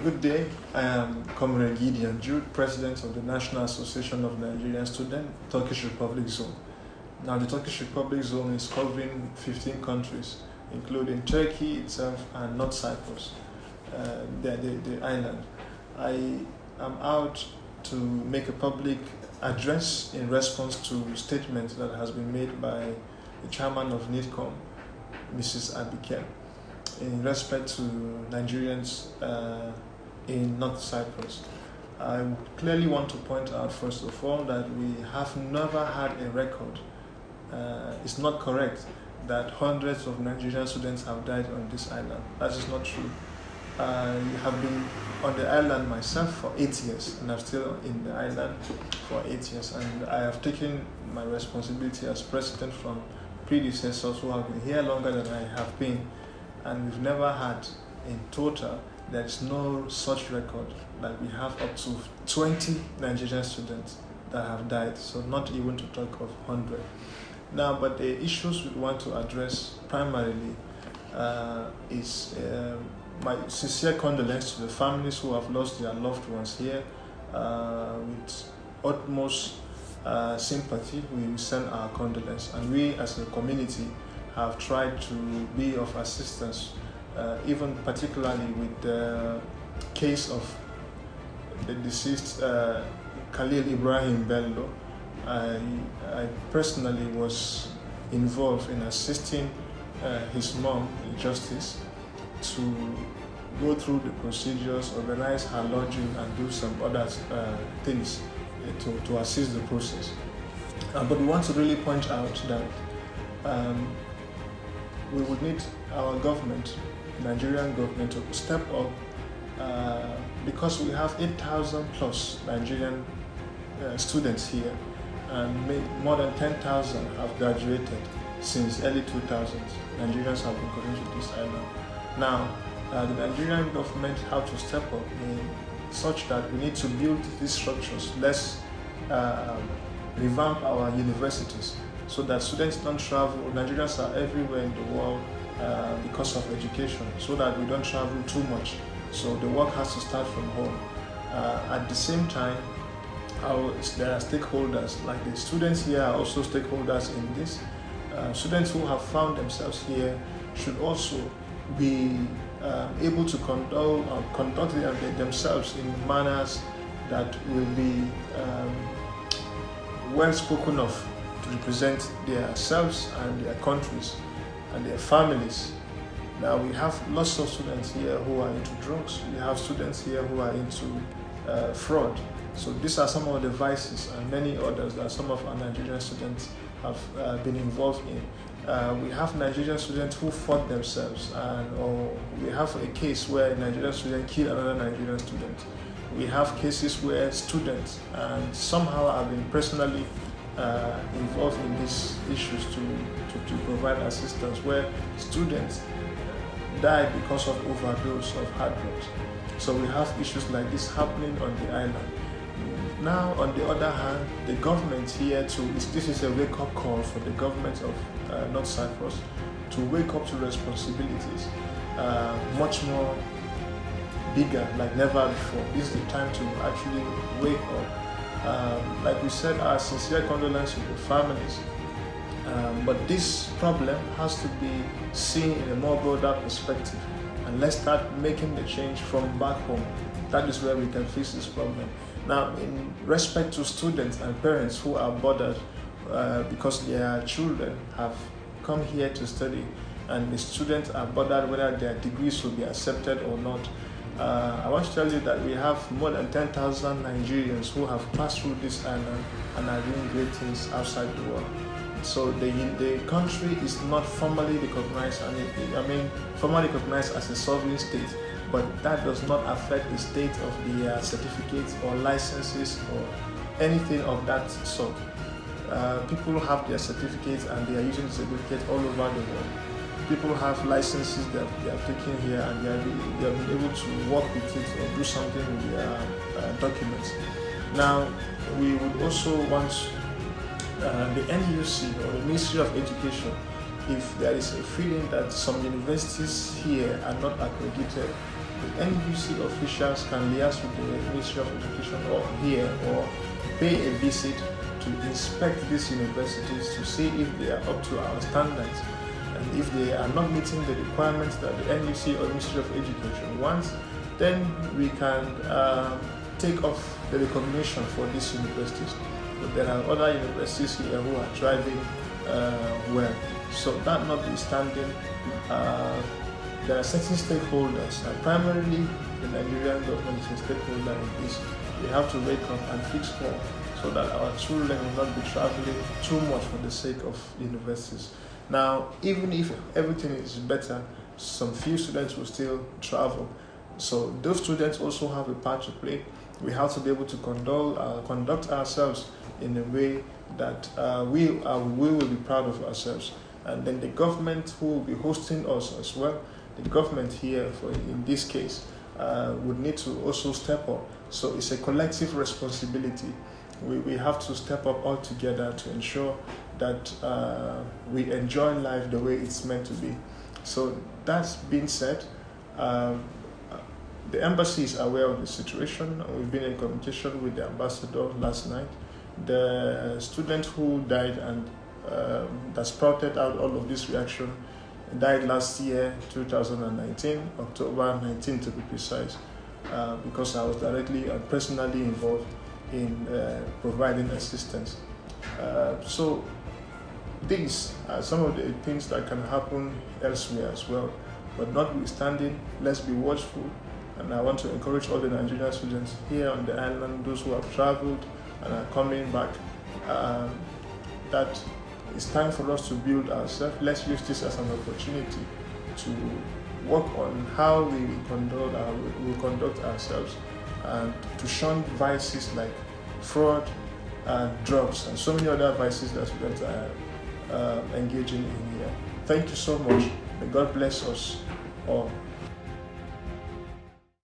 Good day. I am Comrade Gideon Jude, President of the National Association of Nigerian Students, Turkish Republic Zone. Now, the Turkish Republic Zone is covering 15 countries, including Turkey itself and North Cyprus, the island. I am out to make a public address in response to a statement that has been made by the chairman of NITCOM, Mrs. Abike, in respect to Nigerians in North Cyprus. I clearly want to point out, first of all, that we have never had a record. It's not correct that hundreds of Nigerian students have died on this island. That is not true. I have been on the island myself for 8 years, and I'm still in the island for 8 years. And I have taken my responsibility as president from predecessors who have been here longer than I have been. And we've never had, in total, there is no such record that we have up to 20 Nigerian students that have died, so not even to talk of 100. Now, but the issues we want to address primarily is my sincere condolence to the families who have lost their loved ones here. With utmost sympathy, we send our condolence, and we as a community have tried to be of assistance, even particularly with the case of the deceased Khalil Ibrahim Bello. I personally was involved in assisting his mom, in justice, to go through the procedures, organize her lodging, and do some other things to assist the process. But we want to really point out that we would need our government, Nigerian government, to step up because we have 8,000 plus Nigerian students here, and more than 10,000 have graduated since early 2000s. Nigerians have been coming to this island. Now, the Nigerian government have to step up in such that we need to build these structures. Let's revamp our universities, so that students don't travel. Nigerians are everywhere in the world because of education, so that we don't travel too much. So the work has to start from home. At the same time, there are stakeholders, like the students here are also stakeholders in this. Students who have found themselves here should also be able to conduct themselves in manners that will be well spoken of, to represent themselves and their countries and their families. Now, we have lots of students here who are into drugs. We have students here who are into fraud. So these are some of the vices and many others that some of our Nigerian students have been involved in. We have Nigerian students who fought themselves, or we have a case where a Nigerian student killed another Nigerian student. We have cases where students and somehow have been personally involved in these issues to provide assistance, where students died because of overdose of hard drugs. So we have issues like this happening on the island. Now, on the other hand, the government here this is a wake-up call for the government of North Cyprus to wake up to responsibilities much more bigger, like never before. This is the time to actually wake up. Like we said, our sincere condolences to the families. But this problem has to be seen in a more broader perspective, and let's start making the change from back home. That is where we can fix this problem. Now, in respect to students and parents who are bothered because their children have come here to study, and the students are bothered whether their degrees will be accepted or not, I want to tell you that we have more than 10,000 Nigerians who have passed through this island and are doing great things outside the world. So the country is not formally recognized, formally recognized as a sovereign state, but that does not affect the state of the certificates or licenses or anything of that sort. People have their certificates and they are using the certificates all over the world. People have licenses that they have taken here, and they have been able to work with it or do something with their documents. Now, we would also want the NUC or the Ministry of Education, if there is a feeling that some universities here are not accredited, the NUC officials can liaise with the Ministry of Education or pay a visit to inspect these universities to see if they are up to our standards, and if they are not meeting the requirements that the NUC or Ministry of Education wants, then we can take off the recognition for these universities. But there are other universities here who are thriving well. So that notwithstanding, there are certain stakeholders, and primarily the Nigerian government is a stakeholder in this. We have to wake up and fix more so that our children will not be traveling too much for the sake of universities. Now, even if everything is better, some few students will still travel. So those students also have a part to play. We have to be able to conduct ourselves in a way that we will be proud of ourselves. And then the government who will be hosting us as well, the government here in this case, would need to also step up. So it's a collective responsibility. We have to step up all together to ensure that we enjoy life the way it's meant to be. So that's being said, the embassy is aware of the situation. We've been in communication with the ambassador last night. The student who died and that sprouted out all of this reaction died last year, 2019, October 19 to be precise, because I was directly and personally involved in providing assistance. So these are some of the things that can happen elsewhere as well. But notwithstanding, let's be watchful. And I want to encourage all the Nigerian students here on the island, those who have traveled and are coming back, that it's time for us to build ourselves. Let's use this as an opportunity to work on how we will conduct ourselves, and to shun vices like fraud and drugs and so many other vices that students are engaging in here. Thank you so much. May God bless us all.